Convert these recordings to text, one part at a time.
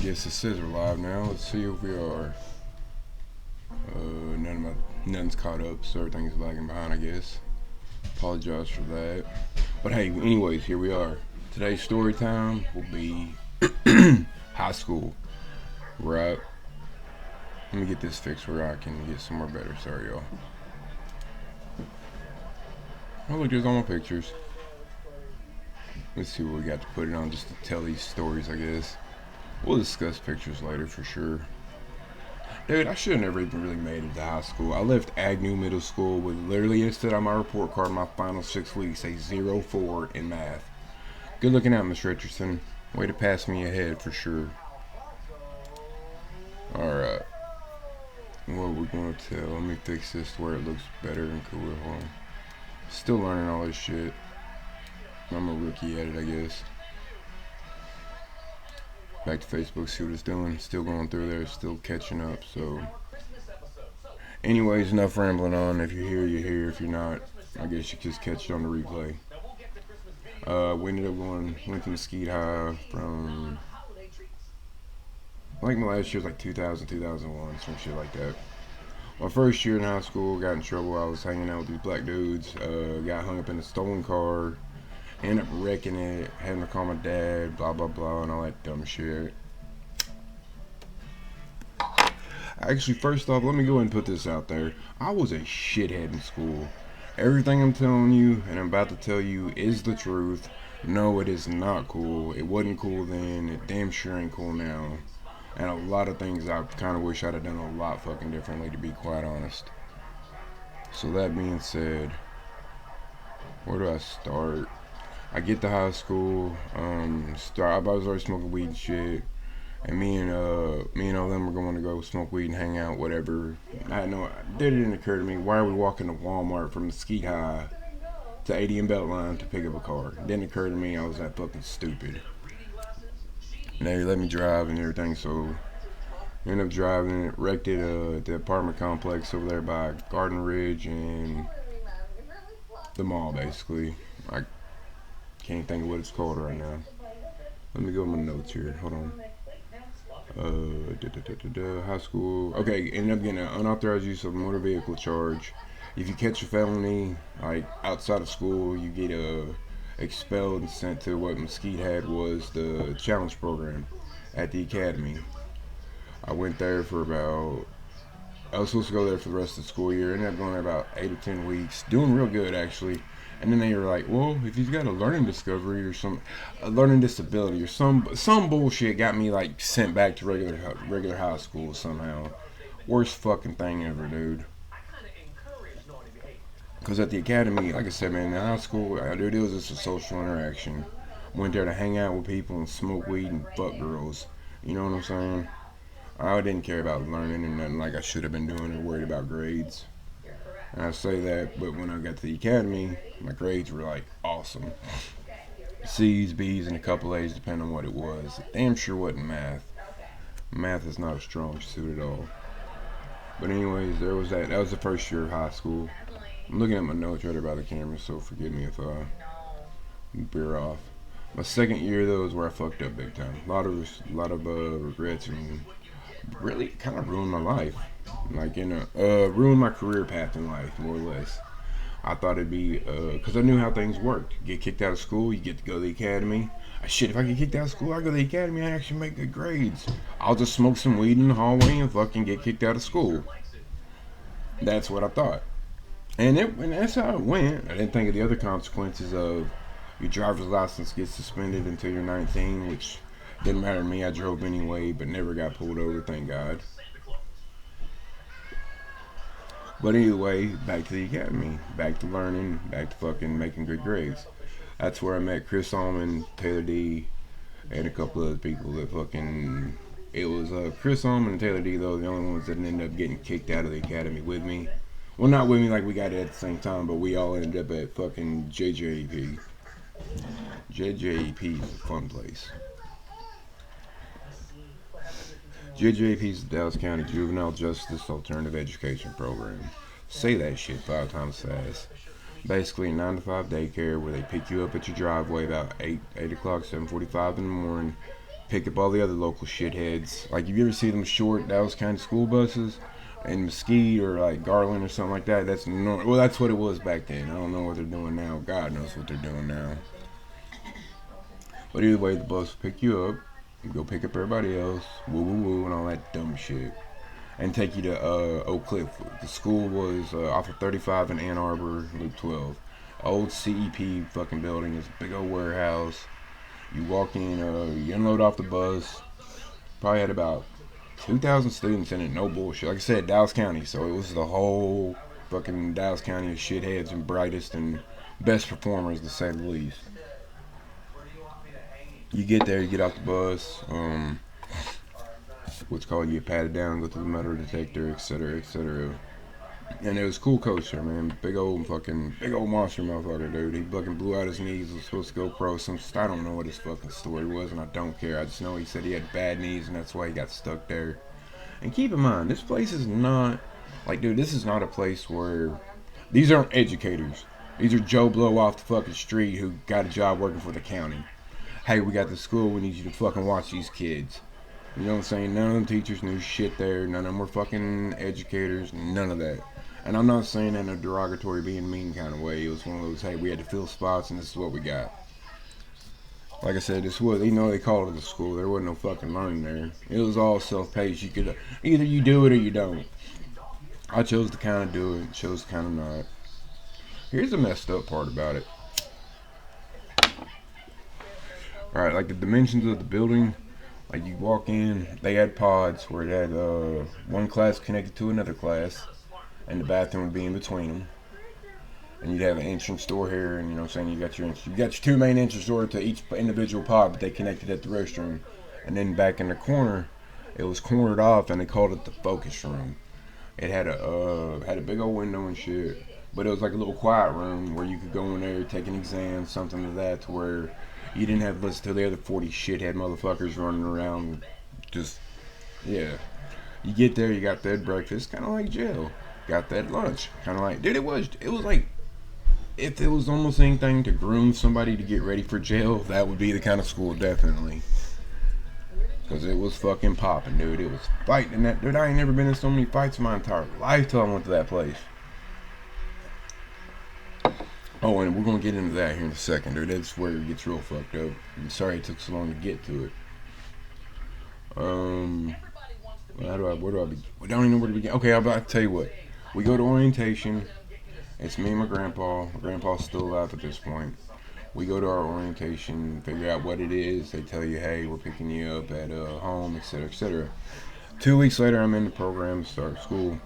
guess it says we're live now. Let's see if we are. Nothing's caught up, so everything's lagging behind, I guess. Apologize for that. But hey, anyways, here we are. Today's story time will be high school. Right. Let me get this fixed where I can get somewhere better. Sorry, y'all. Oh, look, there's all my pictures. Let's see what we got to put it on just to tell these stories, I guess. We'll discuss pictures later for sure. Dude, I should have never even really made it to high school. I left Agnew Middle School with literally it said on my report card my final 6 weeks a 0.4 in math. Good looking out, Miss Richardson. Way to pass me ahead for sure. Alright. What we're going to tell. Let me fix this to where it looks better and cooler. Hold on. Still learning all this shit. I'm a rookie at it, I guess. Back to Facebook, see what it's doing. Still going through there, still catching up. So, anyways, enough rambling on. If you're here, you're here. If you're not, I guess you just catch it on the replay. We ended up went to Mesquite High from, I think my last year was like 2000, 2001, some shit like that. My first year in high school, got in trouble. I was hanging out with these black dudes. Got hung up in a stolen car. Ended up wrecking it, having to call my dad, blah, blah, blah, and all that dumb shit. Actually, first off, let me go ahead and put this out there. I was a shithead in school. Everything I'm telling you and I'm about to tell you is the truth. No, it is not cool. It wasn't cool then. It damn sure ain't cool now. And a lot of things I kind of wish I'd have done a lot fucking differently, to be quite honest. So that being said, where do I start? I get to high school, I was already smoking weed and shit, and me and all them were going to go smoke weed and hang out, whatever. It didn't occur to me, why are we walking to Walmart from Mesquite High to ADM Beltline to pick up a car? It didn't occur to me I was that fucking stupid. And they let me drive and everything, so I ended up driving it, wrecked it at the apartment complex over there by Garden Ridge and the mall, basically. I can't think of what it's called right now. Let me go with my notes here. Hold on. High school. Okay, ended up getting an unauthorized use of a motor vehicle charge. If you catch a felony, like outside of school, you get expelled and sent to what Mesquite had was the challenge program at the academy. I went there for I was supposed to go there for the rest of the school year. Ended up going there about 8 or 10 weeks. Doing real good, actually. And then they were like, well, if he's got a learning discovery or a learning disability or some bullshit, got me like sent back to regular high school somehow. Worst fucking thing ever, dude. Because at the academy, like I said, man, in high school, dude, it was just a social interaction. Went there to hang out with people and smoke weed and fuck girls. You know what I'm saying? I didn't care about learning and nothing like I should have been doing or worried about grades. And I say that, but when I got to the academy, my grades were like awesome. C's, B's, and a couple A's, depending on what it was. Damn sure wasn't math. Math is not a strong suit at all. But anyways, there was that. That was the first year of high school. I'm looking at my notes right by the camera, so forgive me if I veer off. My second year though is where I fucked up big time. A lot of regrets and really kind of ruined my life. Like ruined my career path in life, more or less. I thought it'd be because I knew how things worked. You get kicked out of school, you get to go to the academy. Shit, if I get kicked out of school, I go to the academy, I actually make good grades. I'll just smoke some weed in the hallway and fucking get kicked out of school. That's what I thought. And that's how it went. I didn't think of the other consequences of your driver's license gets suspended until you're 19, which didn't matter to me. I drove anyway, but never got pulled over, thank God. But anyway, back to the academy, back to learning, back to fucking making good grades. That's where I met Chris Allman, Taylor D, and a couple other people that fucking. It was Chris Allman and Taylor D, though, the only ones that ended up getting kicked out of the academy with me. Well, not with me like we got it at the same time, but we all ended up at fucking JJEP. JJEP is a fun place. JJP is the Dallas County Juvenile Justice Alternative Education Program. Say that shit 5 times fast. Basically, a 9 to 5 daycare where they pick you up at your driveway about 8 o'clock, 7:45 in the morning, pick up all the other local shitheads. Like, if you ever see them short Dallas County school buses in Mesquite or like Garland or something like that, well, that's what it was back then. I don't know what they're doing now. God knows what they're doing now. But either way, the bus will pick you up, you go pick up everybody else, woo woo woo, and all that dumb shit, and take you to Oak Cliff. The school was off of 35 in Ann Arbor, Loop 12. Old CEP fucking building. It's a big old warehouse. You walk in, you unload off the bus. Probably had about 2,000 students in it, no bullshit. Like I said, Dallas County, so it was the whole fucking Dallas County of shitheads and brightest and best performers, to say the least. You get there, you get off the bus, what's called, you get patted down, go through the metal detector, etc., etc. And it was cool coach there, man. Big old monster motherfucker, dude. He fucking blew out his knees, was supposed to go pro. I don't know what his fucking story was, and I don't care. I just know he said he had bad knees, and that's why he got stuck there. And keep in mind, this place is not, like, dude, this is not a place where, these aren't educators. These are Joe Blow off the fucking street who got a job working for the county. Hey, we got the school, we need you to fucking watch these kids. You know what I'm saying? None of them teachers knew shit there. None of them were fucking educators. None of that. And I'm not saying that in a derogatory, being mean kind of way. It was one of those, hey, we had to fill spots and this is what we got. Like I said, this was, even though they called it a school, there wasn't no fucking learning there. It was all self-paced. You could, either you do it or you don't. I chose to kind of do it, chose to kind of not. Here's the messed up part about it. Alright, like the dimensions of the building, like you walk in, they had pods where it had one class connected to another class, and the bathroom would be in between them. And you'd have an entrance door here, and you know what I'm saying, you got your two main entrance doors to each individual pod, but they connected at the restroom. And then back in the corner, it was cornered off, and they called it the focus room. It had a big old window and shit, but it was like a little quiet room where you could go in there, take an exam, something like that, to where you didn't have to listen to the other 40 shithead motherfuckers running around. Just, yeah. You get there, you got that breakfast, kind of like jail. Got that lunch, kind of like, dude, it was like, if it was almost anything to groom somebody to get ready for jail, that would be the kind of school, definitely. Because it was fucking popping, dude. It was fighting that, dude. I ain't never been in so many fights in my entire life till I went to that place. Oh, and we're going to get into that here in a second, dude. That's where it gets real fucked up. I'm sorry it took so long to get to it. Where do I begin? I don't even know where to begin. Okay, I'm about to tell you what. We go to orientation. It's me and my grandpa. My grandpa's still alive at this point. We go to our orientation, figure out what it is. They tell you, hey, we're picking you up at home, etc., etc. 2 weeks later, I'm in the program, start school.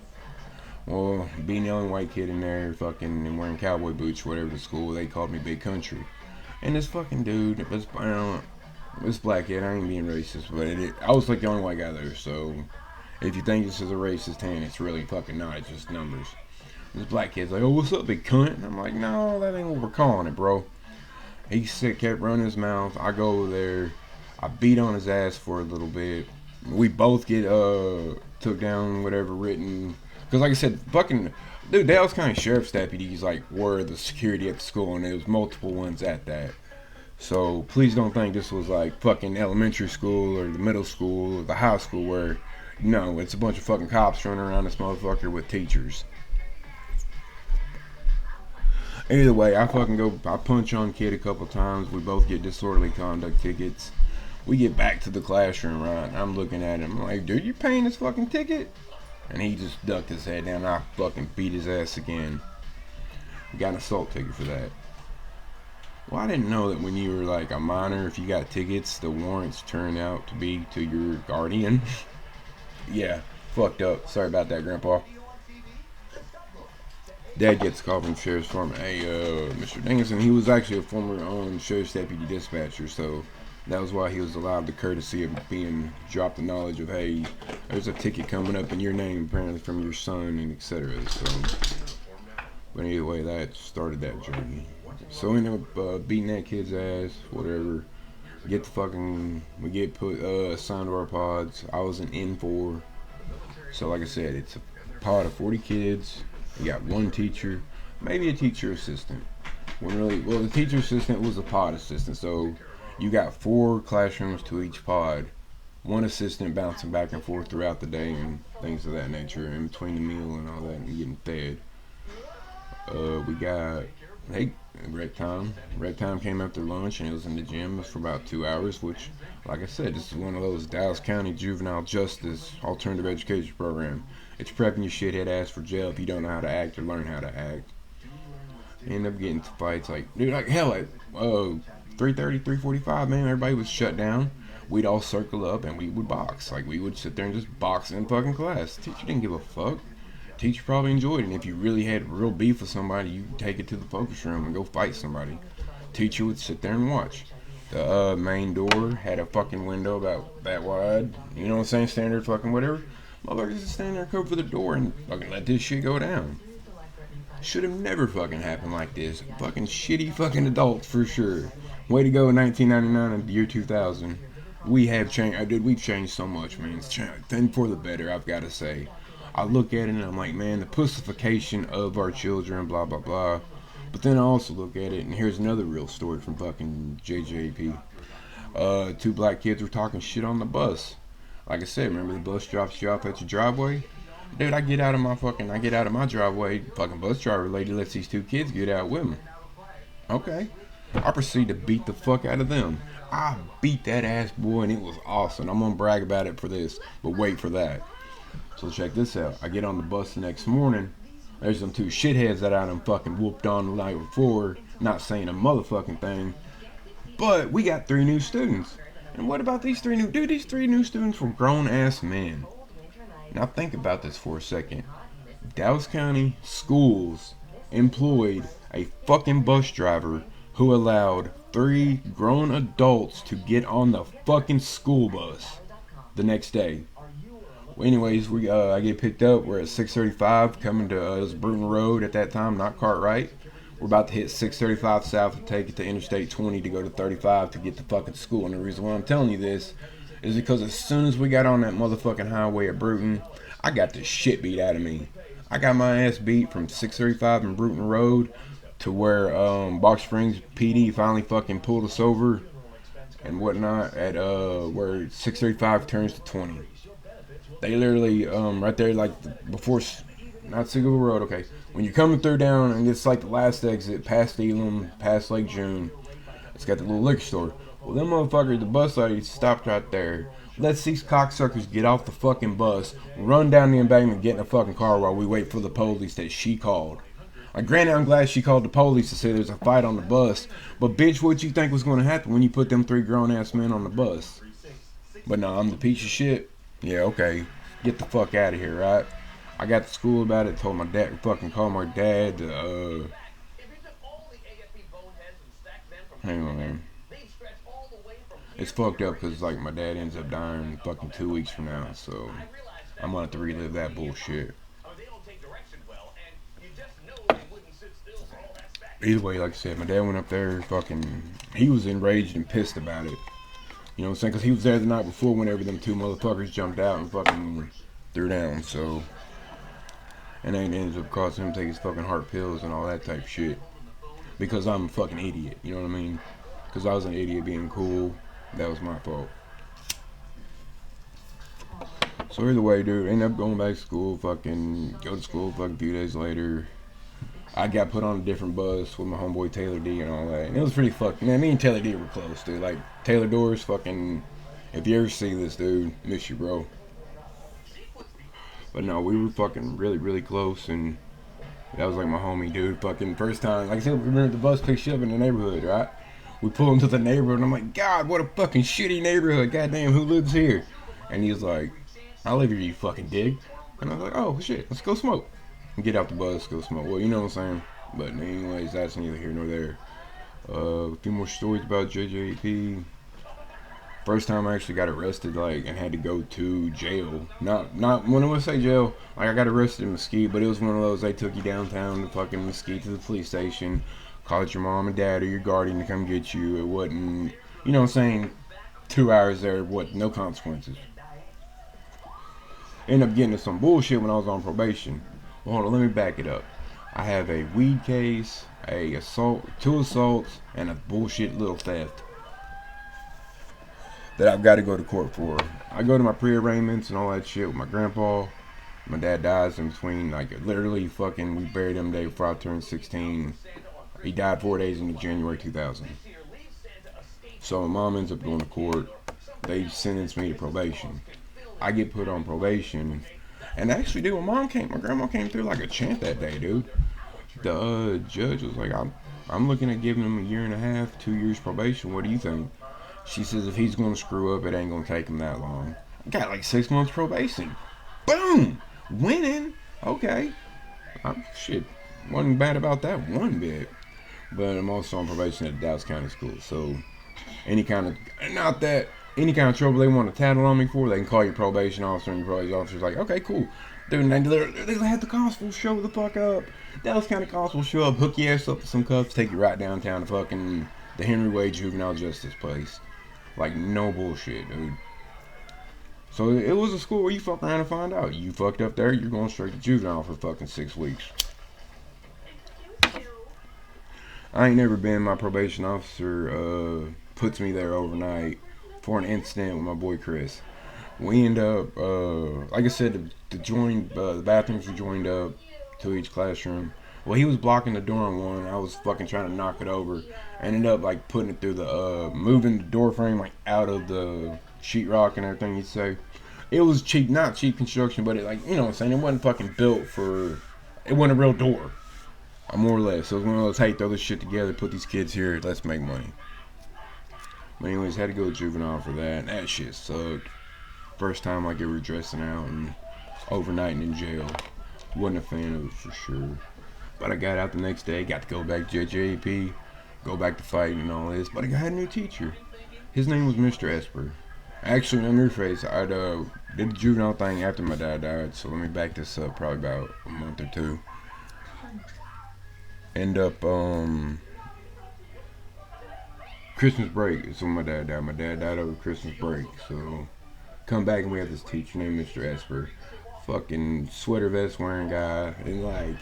Well, being the only white kid in there, fucking, and wearing cowboy boots, whatever the school, they called me Big Country. And this fucking dude, this black kid, I ain't being racist, but I was like the only white guy there, so if you think this is a racist hand, it's really fucking not, it's just numbers. This black kid's like, oh, what's up, big cunt? And I'm like, no, that ain't what we're calling it, bro. He kept running his mouth. I go over there. I beat on his ass for a little bit. We both get took down, whatever, written. Because like I said, fucking, dude, Dallas County Sheriff's deputies, like, were the security at the school, and there was multiple ones at that. So please don't think this was like fucking elementary school or the middle school or the high school where, no, it's a bunch of fucking cops running around this motherfucker with teachers. Either way, I punch on kid a couple times. We both get disorderly conduct tickets. We get back to the classroom, right? And I'm looking at him. I'm like, dude, you paying this fucking ticket? And he just ducked his head down. And I fucking beat his ass again. Got an assault ticket for that. Well, I didn't know that when you were like a minor, if you got tickets, the warrants turn out to be to your guardian. Yeah, fucked up. Sorry about that, Grandpa. Dad gets a call from the sheriff's department. Hey, Mr. Dickinson, he was actually a former sheriff's deputy dispatcher, so that was why he was allowed the courtesy of being dropped the knowledge of, hey, there's a ticket coming up in your name, apparently from your son, and etc. So, but anyway, that started that journey. So we ended up beating that kid's ass, whatever. We get put assigned to our pods. I was an N4. So like I said, it's a pod of 40 kids. You got one teacher, maybe a teacher assistant. The teacher assistant was a pod assistant, so You got 4 classrooms to each pod. One assistant bouncing back and forth throughout the day and things of that nature in between the meal and all that and getting fed. We got hey rec time. Rec time came after lunch and it was in the gym for about 2 hours. Which, like I said, this is one of those Dallas County Juvenile Justice Alternative Education Program. It's prepping your shithead ass for jail if you don't know how to act or learn how to act. End up getting to fights like dude, like hell, at 3:30, 3:45, man, everybody was shut down. We'd all circle up and we would box. Like we would sit there and just box in fucking class. Teacher didn't give a fuck. Teacher probably enjoyed it. And if you really had real beef with somebody, you take it to the focus room and go fight somebody. Teacher would sit there and watch. The main door had a fucking window about that wide. You know what I'm saying? Standard fucking whatever. Motherfuckers just stand there and cover the door and fucking let this shit go down. Should have never fucking happened like this. Fucking shitty fucking adults for sure. Way to go in 1999 and the year 2000. We have changed. Dude, we've changed so much, man. It's changed. And for the better, I've got to say. I look at it and I'm like, man, the pussification of our children, blah, blah, blah. But then I also look at it, and here's another real story from fucking JJP. 2 black kids were talking shit on the bus. Like I said, remember the bus drops you off at your driveway? Dude, I get out of my driveway, fucking bus driver lady lets these 2 kids get out with me. Okay. I proceed to beat the fuck out of them. I beat that ass, boy, and it was awesome. I'm gonna brag about it for this, but wait for that. So check this out. I get on the bus the next morning. There's them 2 shitheads that I done fucking whooped on the night before, not saying a motherfucking thing. But we got 3 new students. And what about these 3 new... Dude, these 3 new students were grown-ass men. Now think about this for a second. Dallas County schools employed a fucking bus driver who allowed 3 grown adults to get on the fucking school bus the next day. Well, anyways, I get picked up. We're at 635 coming to it was Bruton Road at that time, not Cartwright. We're about to hit 635 south to take it to Interstate 20 to go to 35 to get to fucking school. And the reason why I'm telling you this is because as soon as we got on that motherfucking highway at Bruton, I got the shit beat out of me. I got my ass beat from 635 and Bruton Road to where Box Springs PD finally fucking pulled us over and whatnot at where 635 turns to 20. They literally right there, like before, not Siegel Road. Okay, when you're coming through down and it's like the last exit past Elam, past Lake June, it's got the little liquor store. Well, them motherfuckers, the bus lady stopped right there. Let's these cocksuckers get off the fucking bus, run down the embankment, get in a fucking car while we wait for the police that she called. Like, granted, I'm glad she called the police to say there's a fight on the bus, but bitch, what you think was going to happen when you put them 3 grown-ass men on the bus? But no, I'm the piece of shit. Yeah, okay. Get the fuck out of here, right? I got to school about it, told my dad, fucking called my dad to, hang on, man. It's fucked up because, like, my dad ends up dying fucking 2 weeks from now, so I'm gonna have to relive that bullshit. Either way, like I said, my dad went up there, fucking, he was enraged and pissed about it. You know what I'm saying? Because he was there the night before whenever them 2 motherfuckers jumped out and fucking threw down, so. And then it ends up causing him to take his fucking heart pills and all that type of shit. Because I'm a fucking idiot, you know what I mean? Because I was an idiot being cool. That was my fault. So either way, dude, ended up going back to school, fucking, go to school, fucking a few days later. I got put on a different bus with my homeboy Taylor D and all that. And it was pretty fucking, man, me and Taylor D were close, dude. Like, Taylor Doors, fucking, if you ever see this, dude, miss you, bro. But no, we were fucking really, really close, and that was like my homie, dude. Fucking first time, like I said, remember the bus picked you up in the neighborhood, right? We pull into the neighborhood, and I'm like, God, what a fucking shitty neighborhood. Goddamn, who lives here? And he was like, I live here, you fucking dig. And I was like, oh, shit, let's go smoke. Get out the bus, go smoke. Well, you know what I'm saying? But anyways, that's neither here nor there. A few more stories about JJP. First time I actually got arrested, like, and had to go to jail. Not when I say jail, like, I got arrested in Mesquite, but it was one of those, they took you downtown to fucking Mesquite to the police station, called your mom and dad or your guardian to come get you. It wasn't, you know what I'm saying, 2 hours there, what, no consequences. Ended up getting into some bullshit when I was on probation. Well, hold on, let me back it up. I have a weed case, a assault, 2 assaults, and a bullshit little theft. that I've got to go to court for. I go to my pre-arraignments and all that shit with my grandpa. My dad dies in between, like, literally fucking, we buried him the day before I turned 16. He died 4 days into January 2000. So my mom ends up going to court. They sentenced me to probation. I get put on probation. And actually, dude, my grandma came through like a champ that day, dude. The judge was like, I'm looking at giving him a year and a half, 2 years probation. What do you think? She says if he's going to screw up, it ain't going to take him that long. I got like 6 months probation. Boom! Winning. Okay. Shit. Wasn't bad about that one bit. But I'm also on probation at Dallas County School. So any kind of trouble they want to tattle on me for, they can call your probation officer, and your probation officer's like, okay, cool. Dude, they had the constable show the fuck up. Dallas County constable show up, hook your ass up to some cuffs, take you right downtown to fucking the Henry Wade Juvenile Justice place. Like, no bullshit, dude. So it was a school where you fuck around and find out. You fucked up there, you're going straight to juvenile for fucking 6 weeks. I ain't never been. My probation officer puts me there overnight for an incident with my boy Chris. We end up, like I said, the bathrooms were joined up to each classroom. Well, he was blocking the door on one. I was fucking trying to knock it over. I ended up like putting it through moving the door frame like out of the sheetrock and everything you'd say. It was cheap, not cheap construction, but it, like, you know what I'm saying, it wasn't fucking built for, it wasn't a real door. More or less. So it was one of those, hey, throw this shit together, put these kids here, let's make money. But anyways, had to go to juvenile for that. That shit sucked. First time like ever dressing out and overnighting in jail. Wasn't a fan of it for sure. But I got out the next day, got to go back to JJP, go back to fighting and all this. But I had a new teacher. His name was Mr. Esper. Actually, on your face, I did the juvenile thing after my dad died. So let me back this up probably about a month or two. End up, Christmas break is when my dad died. My dad died over Christmas break. So come back and we have this teacher named Mr. Esper. Fucking sweater vest wearing guy. And like,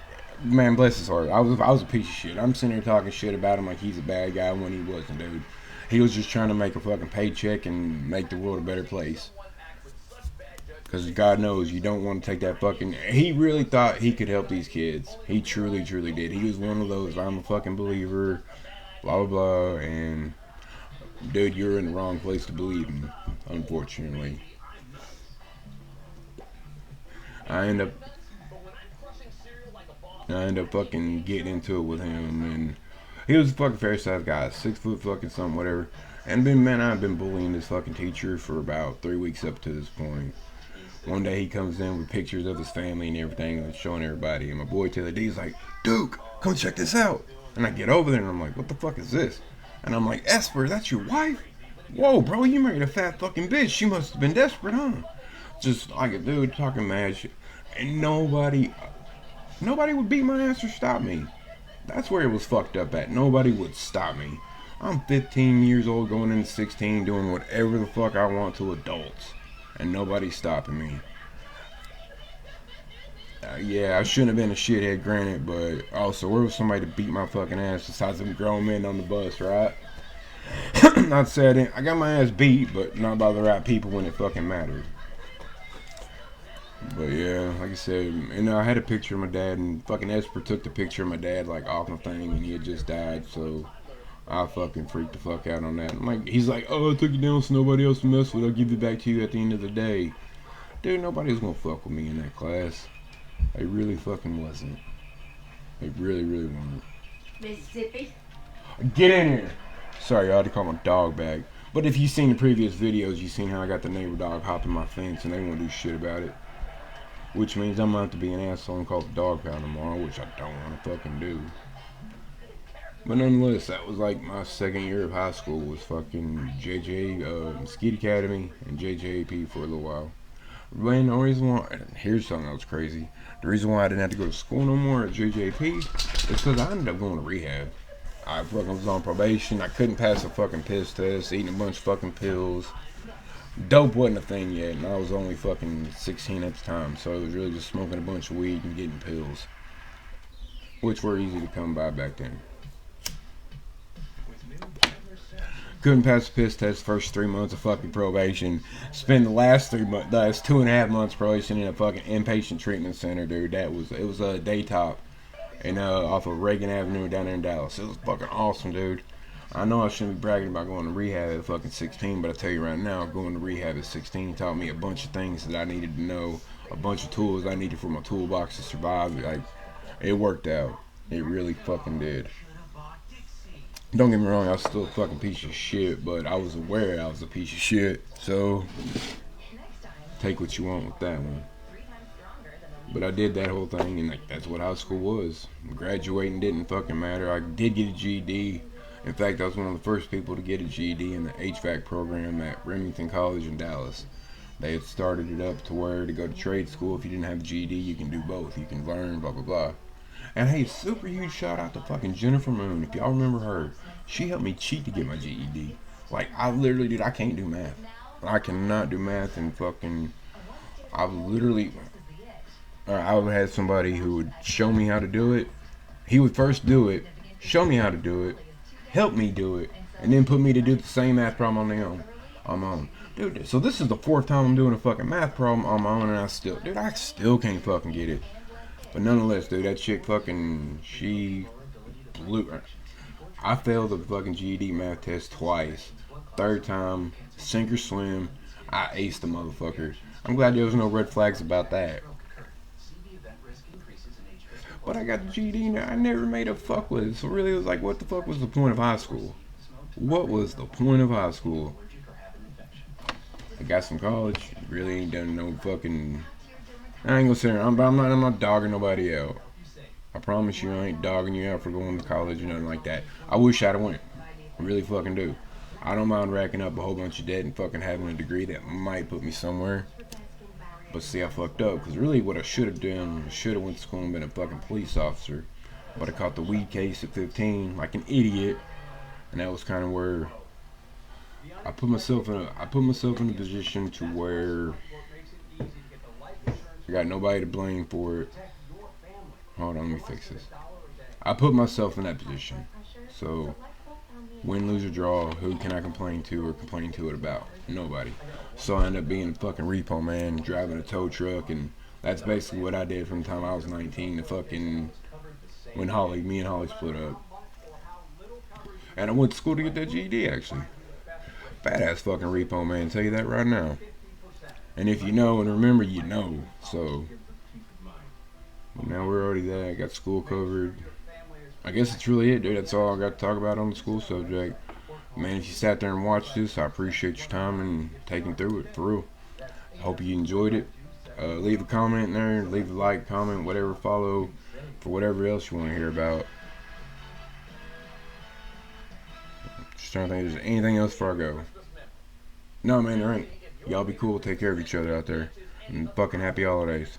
man, bless his heart. I was a piece of shit. I'm sitting here talking shit about him like he's a bad guy when he wasn't, dude. He was just trying to make a fucking paycheck and make the world a better place. Because God knows you don't want to take that fucking... He really thought he could help these kids. He truly, truly did. He was one of those, I'm a fucking believer, blah, blah, blah. And, dude, you're in the wrong place to believe him, unfortunately. I end up fucking getting into it with him. And he was a fucking fair-sized guy. 6 foot fucking something, whatever. And I've been bullying this fucking teacher for about 3 weeks up to this point. One day he comes in with pictures of his family and everything and showing everybody. And my boy Taylor D's like, Duke, come check this out. And I get over there and I'm like, what the fuck is this? And I'm like, Esper, that's your wife? Whoa, bro, you married a fat fucking bitch. She must have been desperate, huh? Just like a dude talking mad shit. And nobody would beat my ass or stop me. That's where it was fucked up at. Nobody would stop me. I'm 15 years old going into 16 doing whatever the fuck I want to adults. And nobody's stopping me. Yeah, I shouldn't have been a shithead, granted, but also, where was somebody to beat my fucking ass besides them grown men on the bus, right? Not to say I got my ass beat, but not by the right people when it fucking mattered. But yeah, like I said, and I had a picture of my dad, and fucking Esper took the picture of my dad like off my thing, and he had just died, so I fucking freaked the fuck out on that. I'm like, he's like, oh, I took it down so nobody else will mess with it. I'll give it back to you at the end of the day. Dude, nobody was gonna fuck with me in that class. They really fucking wasn't. They really, really weren't. Mississippi? Get in here! Sorry, I had to call my dog back. But if you've seen the previous videos, you've seen how I got the neighbor dog hopping my fence and they won't do shit about it. Which means I'm gonna have to be an asshole and call the dog pound tomorrow, which I don't want to fucking do. But nonetheless, that was like my second year of high school was fucking Skeet Academy and JJP for a little while. Man, the reason why, here's something else crazy. The reason why I didn't have to go to school no more at JJP is because I ended up going to rehab. I fucking was on probation. I couldn't pass a fucking piss test, eating a bunch of fucking pills. Dope wasn't a thing yet, and I was only fucking 16 at the time, so it was really just smoking a bunch of weed and getting pills, which were easy to come by back then. Couldn't pass the piss test first 3 months of fucking probation. Spend the last 3 months, last 2.5 months probation in a fucking inpatient treatment center, dude. It was a daytop and off of Reagan Avenue down there in Dallas. It was fucking awesome, dude. I know I shouldn't be bragging about going to rehab at fucking 16, but I tell you right now, going to rehab at 16 taught me a bunch of things that I needed to know, a bunch of tools I needed for my toolbox to survive. Like, it worked out. It really fucking did. Don't get me wrong, I was still a fucking piece of shit, but I was aware I was a piece of shit. So, take what you want with that one. But I did that whole thing, and like, that's what high school was. Graduating didn't fucking matter. I did get a GED. In fact, I was one of the first people to get a GED in the HVAC program at Remington College in Dallas. They had started it up to where to go to trade school, if you didn't have a GED, you can do both. You can learn, blah, blah, blah. And hey, super huge shout out to fucking Jennifer Moon. If y'all remember her, she helped me cheat to get my GED. Like, I literally, dude, I can't do math. I cannot do math, and fucking, I literally, I would have somebody who would show me how to do it. He would first do it, show me how to do it, help me do it, and then put me to do the same math problem on my own. Dude, so this is the fourth time I'm doing a fucking math problem on my own, and I still can't fucking get it. But nonetheless, dude, that chick fucking, she blew. I failed the fucking GED math test twice. Third time, sink or swim, I aced the motherfucker. I'm glad there was no red flags about that. But I got the GED and I never made a fuck with it. So really, it was like, what the fuck was the point of high school? What was the point of high school? I got some college. Really ain't done no fucking. I ain't gonna say I'm not dogging nobody out. I promise you, I ain't dogging you out for going to college or nothing like that. I wish I'd have went. I really fucking do. I don't mind racking up a whole bunch of debt and fucking having a degree that might put me somewhere. But see, I fucked up, because really what I should have done, I should have went to school and been a fucking police officer. But I caught the weed case at 15 like an idiot, and that was kind of where I put myself in a position to where I got nobody to blame for it. Hold on, let me fix this. I put myself in that position. So, win, lose, or draw, who can I complain to or complain to it about? Nobody. So I ended up being a fucking repo man, driving a tow truck, and that's basically what I did from the time I was 19 to fucking when me and Holly split up. And I went to school to get that GED, actually. Badass fucking repo man, tell you that right now. And if you know and remember, you know. So, now we're already there. I got school covered. I guess that's really it, dude. That's all I got to talk about on the school subject. Man, if you sat there and watched this, I appreciate your time and taking through it, for real. I hope you enjoyed it. Leave a comment in there. Leave a like, comment, whatever, follow for whatever else you want to hear about. Just trying to think if there's anything else before I go. No, man, there ain't. Y'all be cool. Take care of each other out there. And fucking happy holidays.